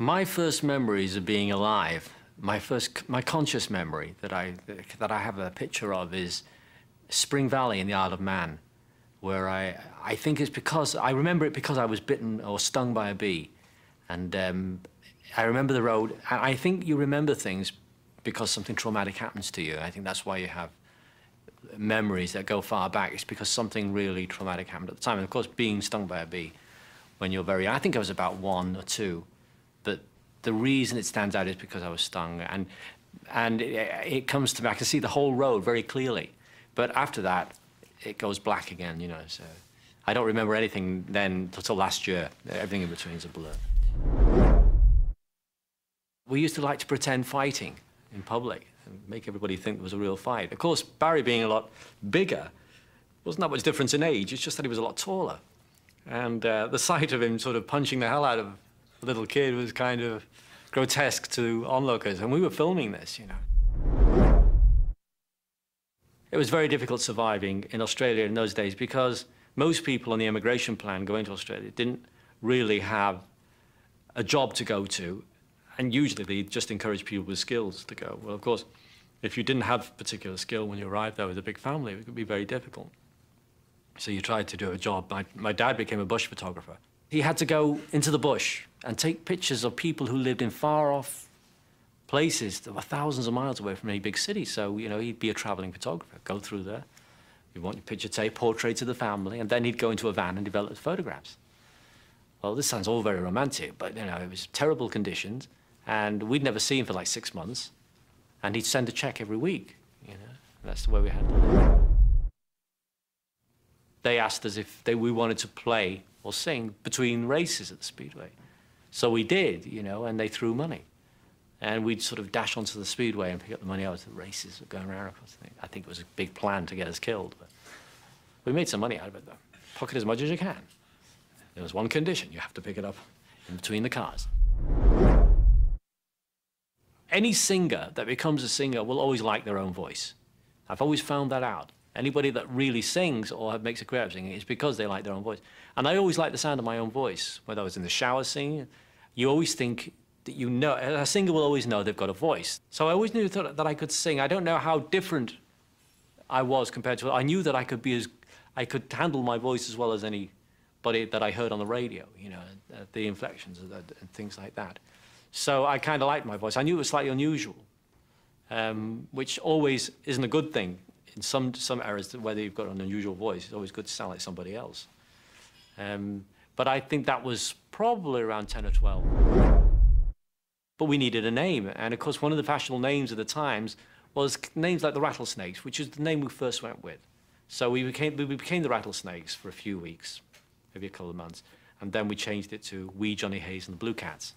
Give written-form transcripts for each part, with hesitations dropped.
My first memories of being alive, my conscious memory that I have a picture of is Spring Valley in the Isle of Man, where I think it's because, I remember it because I was bitten or stung by a bee. And I remember the road, and I think you remember things because something traumatic happens to you. I think that's why you have memories that go far back. It's because something really traumatic happened at the time. And of course, being stung by a bee when you're very young, I think I was about 1 or 2. But the reason it stands out is because I was stung, and it comes to me. I can see the whole road very clearly. But after that, it goes black again, you know. So I don't remember anything then until last year. Everything in between is a blur. We used to like to pretend fighting in public and make everybody think there was a real fight. Of course, Barry being a lot bigger, wasn't that much difference in age. It's just that he was a lot taller. And the sight of him sort of punching the hell out of a little kid was kind of grotesque to onlookers. And we were filming this, you know. It was very difficult surviving in Australia in those days because most people on the immigration plan going to Australia didn't really have a job to go to, and usually they just encourage people with skills to go. Well, of course, if you didn't have particular skill when you arrived there with a big family, it could be very difficult. So you tried to do a job. My dad became a bush photographer. He had to go into the bush and take pictures of people who lived in far-off places that were thousands of miles away from any big city. So, you know, he'd be a traveling photographer, go through there. You want your picture tape, portraits of the family, and then he'd go into a van and develop photographs. Well, this sounds all very romantic, but, you know, it was terrible conditions, and we'd never see him for like 6 months, and he'd send a check every week, you know. That's the way we handled it. They asked us if we wanted to play or sing between races at the Speedway. So we did, you know, and they threw money. And we'd sort of dash onto the Speedway and pick up the money out of the races going around. I think it was a big plan to get us killed, but we made some money out of it, though. Pocket as much as you can. There was one condition: you have to pick it up in between the cars. Any singer that becomes a singer will always like their own voice. I've always found that out. Anybody that really sings or makes a career of singing is because they like their own voice. And I always like the sound of my own voice. Whether I was in the shower singing, you always think that you know, a singer will always know they've got a voice. So I always knew that I could sing. I don't know how different I was compared to, I knew that I could handle my voice as well as anybody that I heard on the radio, you know, the inflections and things like that. So I kind of liked my voice. I knew it was slightly unusual, which always isn't a good thing. In some areas, whether you've got an unusual voice, it's always good to sound like somebody else. But I think that was probably around 10 or 12. But we needed a name, and of course one of the fashionable names at the times was names like the Rattlesnakes, which is the name we first went with. So we became the Rattlesnakes for a few weeks, maybe a couple of months, and then we changed it to We, Johnny Hayes and the Blue Cats.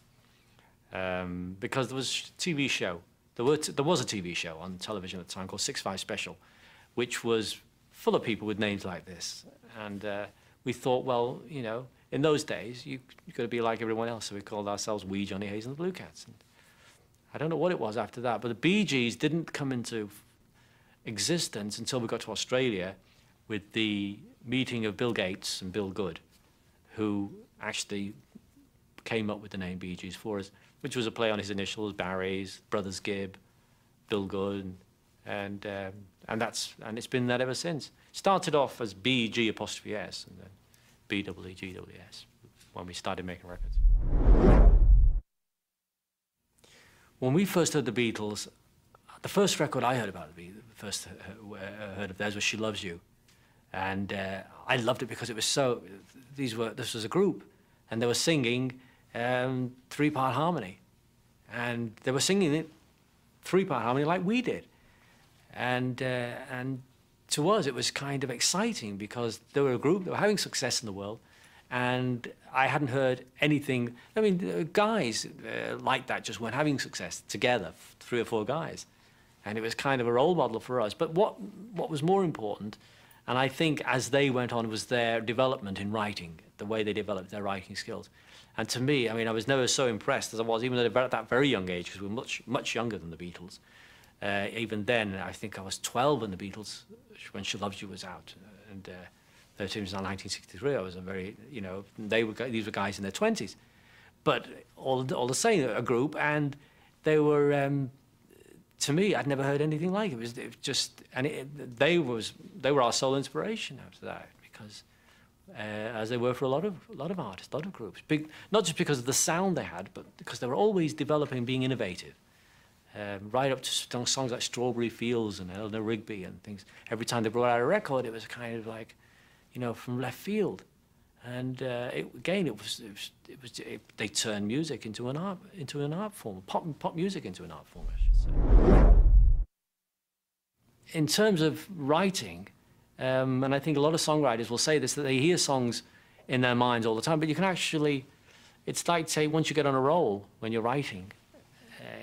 Because there was a TV show, there was a TV show on television at the time called 6-5 Special, which was full of people with names like this. And we thought, well, you know, in those days, you've got to be like everyone else, so we called ourselves We, Johnny Hayes and the Blue Cats. And I don't know what it was after that, but the Bee Gees didn't come into existence until we got to Australia with the meeting of Bill Gates and Bill Good, who actually came up with the name Bee Gees for us, which was a play on his initials, Barry's, Brothers Gibb, Bill Good, and it's been that ever since. Started off as BG''S and then BEEGWS when we started making records. When we first heard the Beatles, the first record I heard about the Beatles, first heard of theirs was She Loves You, and I loved it because it was so. This was a group, and they were singing 3-part harmony, and they were singing it 3-part harmony like we did. And to us, it was kind of exciting because they were a group that were having success in the world, and I hadn't heard anything. I mean, guys like that just weren't having success together, 3 or 4 guys, and it was kind of a role model for us. But what was more important, and I think as they went on, was their development in writing, the way they developed their writing skills. And to me, I mean, I was never so impressed as I was, even at that very young age, because we were much younger than the Beatles. Even then, I think I was 12 when the Beatles, when She Loves You was out, and 13 was in 1963. I was a very, you know, these were guys in their 20s. but all the same, a group, and they were, to me, I'd never heard anything like it. It was just, and they were our sole inspiration after that, because as they were for a lot of artists, a lot of groups. Not just because of the sound they had, but because they were always developing, being innovative. Right up to songs like Strawberry Fields and Eleanor Rigby and things. Every time they brought out a record, it was kind of like, you know, from left field. And they turned music into an art form, pop music into an art form, I should say. In terms of writing, and I think a lot of songwriters will say this, that they hear songs in their minds all the time, but you can actually, it's like, say, once you get on a roll when you're writing,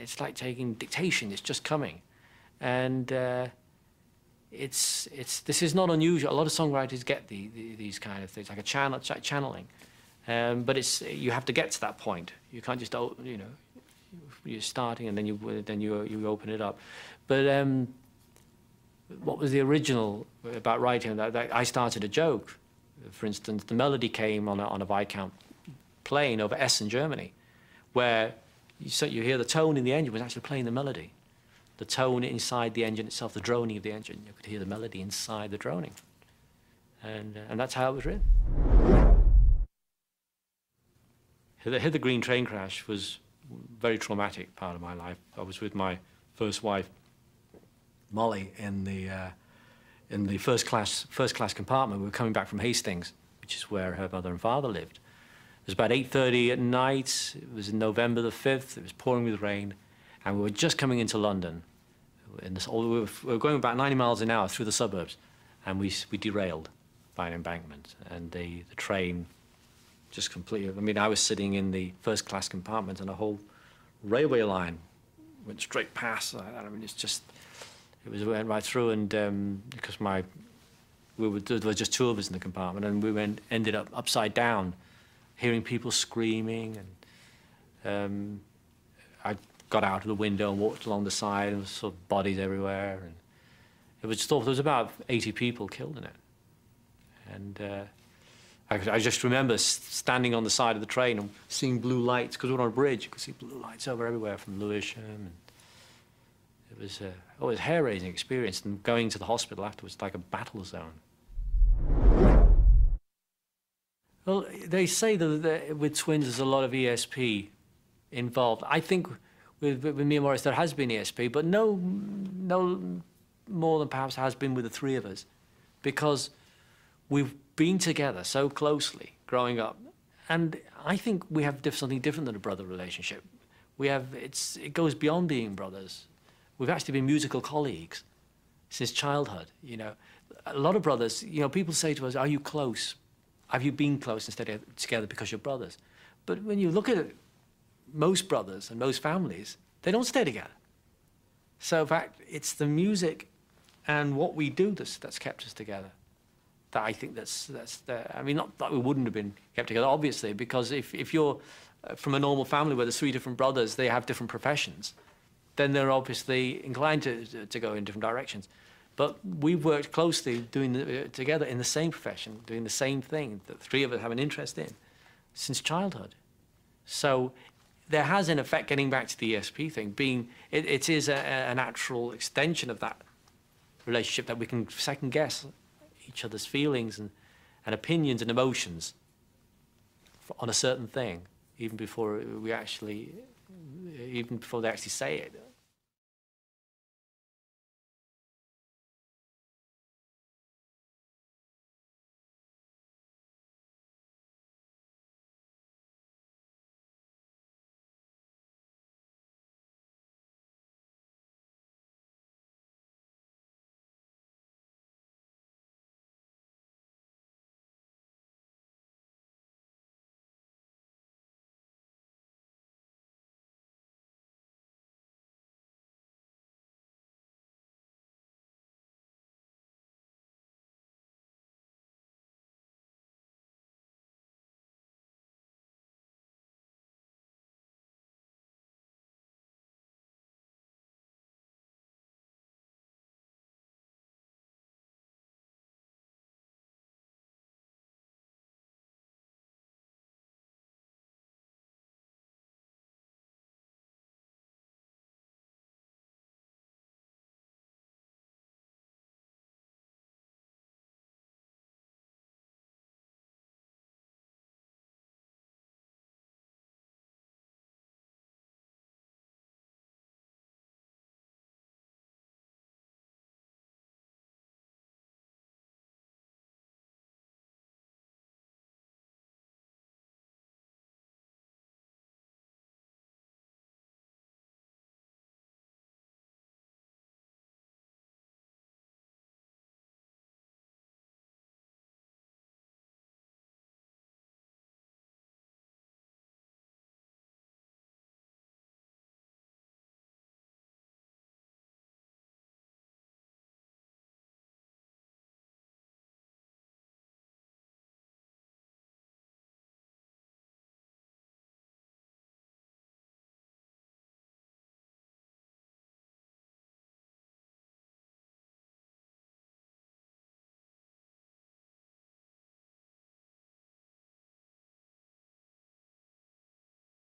it's like taking dictation, it's just coming. And this is not unusual. A lot of songwriters get these kind of things, like channeling. But you have to get to that point. You can't just, you know, you're starting and then you open it up. But what was the original about writing? That I started a joke. For instance, the melody came on a Viscount plane over Essen, Germany, where you hear the tone in the engine was actually playing the melody. The tone inside the engine itself, the droning of the engine, you could hear the melody inside the droning. And that's how it was written. The Green train crash was a very traumatic part of my life. I was with my first wife, Molly, in the first class compartment. We were coming back from Hastings, which is where her mother and father lived. It was about 8:30 at night. It was in November the 5th. It was pouring with rain, and we were just coming into London. We were going about 90 miles an hour through the suburbs, and we derailed by an embankment, and the train just completely. I mean, I was sitting in the first class compartment, and a whole railway line went straight past. I mean, it went right through, and because there were just two of us in the compartment, and we ended up upside down, hearing people screaming, and I got out of the window and walked along the side, and there was sort of bodies everywhere, and it was thought there was about 80 people killed in it. And I just remember standing on the side of the train and seeing blue lights, because we were on a bridge. You could see blue lights over everywhere from Lewisham. And it was a hair-raising experience, and going to the hospital afterwards like a battle zone. Well, they say that with twins there's a lot of ESP involved. I think with me and Maurice there has been ESP, but no more than perhaps has been with the three of us, because we've been together so closely growing up, and I think we have something different than a brother relationship. It goes beyond being brothers. We've actually been musical colleagues since childhood. You know, a lot of brothers. You know, people say to us, "Are you close? Have you been close instead of together because you're brothers?" But when you look at it, most brothers and most families, they don't stay together. So in fact, it's the music and what we do that's kept us together. That I think I mean, not that we wouldn't have been kept together, obviously, because if you're from a normal family where there's three different brothers, they have different professions, then they're obviously inclined to go in different directions. But we've worked closely together in the same profession, doing the same thing that the three of us have an interest in since childhood. So there has, in effect, getting back to the ESP thing, it is a natural extension of that relationship, that we can second guess each other's feelings and opinions and emotions on a certain thing, even before they actually say it.